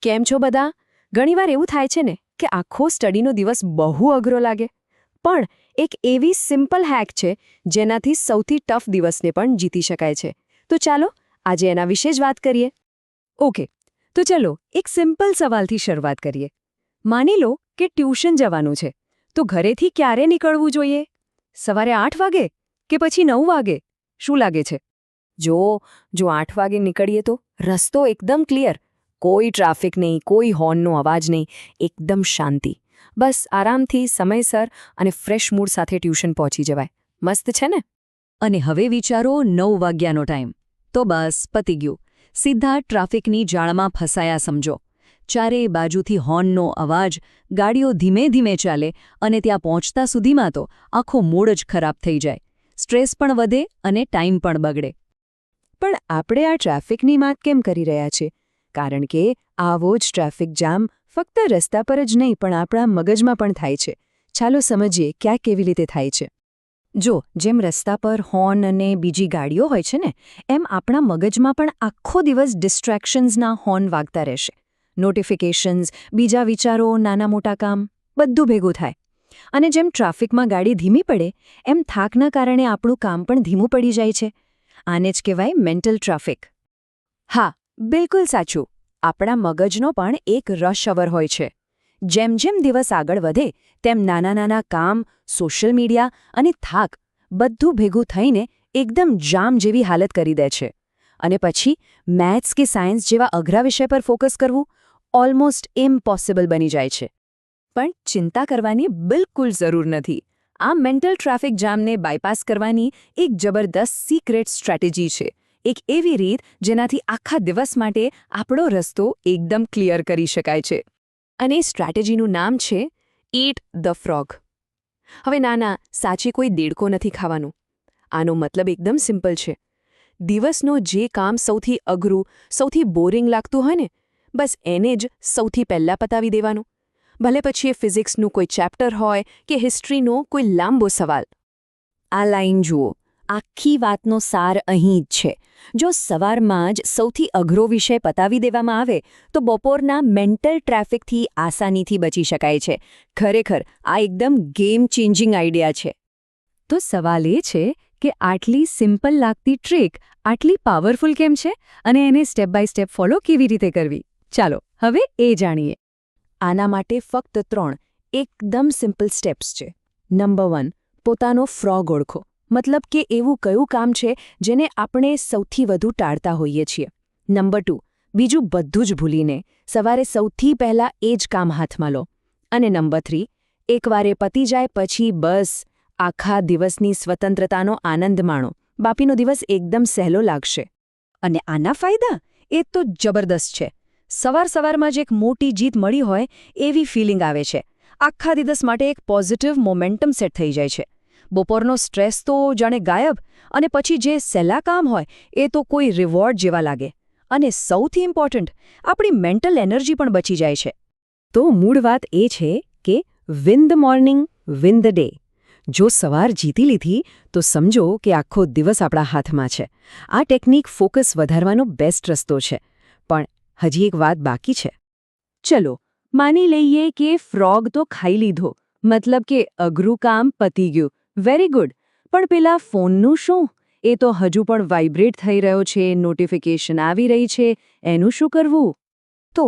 કેમ છો બધા? ઘણીવાર એવું થાય છે ને કે આખો સ્ટડીનો દિવસ બહુ અઘરો લાગે, પણ એક એવી સિમ્પલ હેક છે જેનાથી સૌથી ટફ દિવસને પણ જીતી શકાય છે. તો ચાલો આજે એના વિશે જ વાત કરીએ. ઓકે, તો ચલો એક સિમ્પલ સવાલથી શરૂઆત કરીએ. માની લો કે ટ્યુશન જવાનું છે, તો ઘરેથી ક્યારે નીકળવું જોઈએ? સવારે 8 વાગે કે પછી 9 વાગે? શું લાગે છે? જો 8 વાગે નીકળીએ તો રસ્તો એકદમ ક્લિયર, કોઈ ટ્રાફિક નહીં, કોઈ હોર્નનો અવાજ નહીં, એકદમ શાંતિ. બસ આરામથી સમયસર અને ફ્રેશ મૂડ સાથે ટ્યુશન પહોંચી જવાય. મસ્ત છે ને? અને હવે વિચારો 9 વાગ્યાનો ટાઈમ. તો બસ પતી ગયું. સીધા ટ્રાફિકની જાળમાં ફસાયા સમજો. ચારેય બાજુથી હોર્નનો અવાજ, ગાડીઓ ધીમે ધીમે ચાલે અને ત્યાં પહોંચતા સુધીમાં તો આખો મૂડ જ ખરાબ થઈ જાય. સ્ટ્રેસ પણ વધે અને ટાઈમ પણ બગડે. પણ આપણે આ ટ્રાફિકની વાત કેમ કરી રહ્યા છીએ? કારણ કે આવો જ ટ્રાફિક જામ ફક્ત રસ્તા પર જ નહીં પણ આપણા મગજમાં પણ થાય છે. ચાલો સમજીએ ક્યાં કેવી રીતે થાય છે. જો જેમ રસ્તા પર હોર્ન અને બીજી ગાડીઓ હોય છે ને, એમ આપણા મગજમાં પણ આખો દિવસ ડિસ્ટ્રેક્શન્સના હોર્ન વાગતા રહેશે. નોટિફિકેશન્સ, બીજા વિચારો, નાના મોટા કામ, બધું ભેગું થાય. અને જેમ ટ્રાફિકમાં ગાડી ધીમી પડે, એમ થાકના કારણે આપણું કામ પણ ધીમું પડી જાય છે. આને જ કહેવાય મેન્ટલ ટ્રાફિક. હા, બિલકુલ સાચું. આપણા મગજનો પણ એક રશ અવર હોય છે. જેમ જેમ દિવસ આગળ વધે તેમ નાના નાના કામ, સોશિયલ મીડિયા અને થાક બધું ભેગું થઈને એકદમ જામ જેવી હાલત કરી દે છે. અને પછી મેથ્સ કે સાયન્સ જેવા અઘરા વિષય પર ફોકસ કરવું ઓલમોસ્ટ ઇમ્પોસિબલ બની જાય છે. પણ ચિંતા કરવાની બિલકુલ જરૂર નથી. આ મેન્ટલ ટ્રાફિક જામને બાયપાસ કરવાની એક જબરદસ્ત સિક્રેટ સ્ટ્રેટેજી છે. એક એવી રીત જેનાથી આખા દિવસ માટે આપણો રસ્તો એકદમ ક્લિયર કરી શકાય છે. અને સ્ટ્રેટેજીનું નામ છે ઈટ ધ ફ્રોગ. હવે નાના સાચી કોઈ દેડકો નથી ખાવાનું. આનો મતલબ એકદમ સિમ્પલ છે. દિવસનો જે કામ સૌથી અઘરું, સૌથી બોરિંગ લાગતું હોય ને, બસ એને જ સૌથી પહેલાં પતાવી દેવાનું. ભલે પછી એ ફિઝિક્સનું કોઈ ચેપ્ટર હોય કે હિસ્ટ્રીનો કોઈ લાંબો સવાલ. આ લાઈન જુઓ, આખી વાતનો સાર અહીં જ છે. જો સવારમાં જ સૌથી અઘરો વિષય પતાવી દેવામાં આવે તો બપોરના મેન્ટલ ટ્રાફિકથી આસાનીથી બચી શકાય છે. ખરેખર આ એકદમ ગેમ ચેન્જિંગ આઈડિયા છે. તો સવાલ એ છે કે આટલી સિમ્પલ લાગતી ટ્રીક આટલી પાવરફુલ કેમ છે અને એને સ્ટેપ બાય સ્ટેપ ફોલો કેવી રીતે કરવી? ચાલો હવે એ જાણીએ. આના માટે ફક્ત 3 એકદમ સિમ્પલ સ્ટેપ્સ છે. નંબર 1, પોતાનો ફ્રોગ ઓળખો. મતલબ કે એવું કયું કામ છે જેને આપણે સૌથી વધુ ટાળતા હોઈએ છીએ. નંબર 2, બીજું બધું જ ભૂલીને સવારે સૌથી પહેલાં એ જ કામ હાથમાં લો. અને નંબર 3, એકવાર એ પતી જાય પછી બસ આખા દિવસની સ્વતંત્રતાનો આનંદ માણો. બાકીનો દિવસ એકદમ સહેલો લાગશે. અને આના ફાયદા એ તો જબરદસ્ત છે. સવારમાં જ એક મોટી જીત મળી હોય એવી ફિલિંગ આવે છે. આખા દિવસ માટે એક પોઝિટિવ મોમેન્ટમ સેટ થઈ જાય છે. બપોરનો સ્ટ્રેસ તો જાણે ગાયબ, અને પછી જે સહેલા કામ હોય એ તો કોઈ રિવોર્ડ જેવા લાગે. અને સૌથી ઇમ્પોર્ટન્ટ, આપણી મેન્ટલ એનર્જી પણ બચી જાય છે. તો મૂળ વાત એ છે કે win the morning, win the day. જો સવાર જીતી લીધી તો સમજો કે આખો દિવસ આપણા હાથમાં છે. આ ટેકનિક ફોકસ વધારવાનો બેસ્ટ રસ્તો છે. પણ હજી એક વાત બાકી છે. ચલો માની લઈએ કે ફ્રોગ તો ખાઈ લીધો, મતલબ કે અઘરું કામ પતી ગયું. Very good. પણ પેલા ફોનનું શું? એ તો હજુ પણ વાઇબ્રેટ થઈ રહ્યો છે, નોટિફિકેશન આવી રહી છે. એનું શું કરવું? તો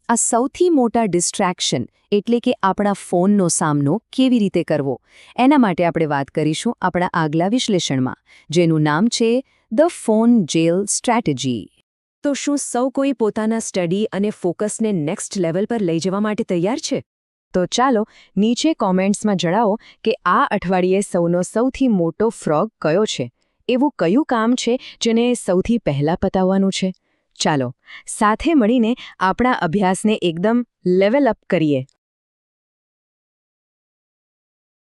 આ સૌથી મોટા ડિસ્ટ્રેક્શન એટલે કે આપણા ફોનનો સામનો કેવી રીતે કરવો, એના માટે આપણે વાત કરીશું આપણા આગલા વિશ્લેષણમાં, જેનું નામ છે ધ ફોન જેલ સ્ટ્રેટેજી. તો શું સૌ કોઈ પોતાના સ્ટડી અને ફોકસને નેક્સ્ટ લેવલ પર લઈ જવા માટે તૈયાર છે? તો ચાલો નીચે કોમેન્ટ્સમાં જણાવો કે આ અઠવાડિયે સૌનો સૌથી મોટો ફ્રોગ કયો છે. એવું કયું કામ છે જેને સૌથી પહેલાં પતાવવાનું છે? ચાલો સાથે મળીને આપણા અભ્યાસને એકદમ લેવલ અપ કરીએ.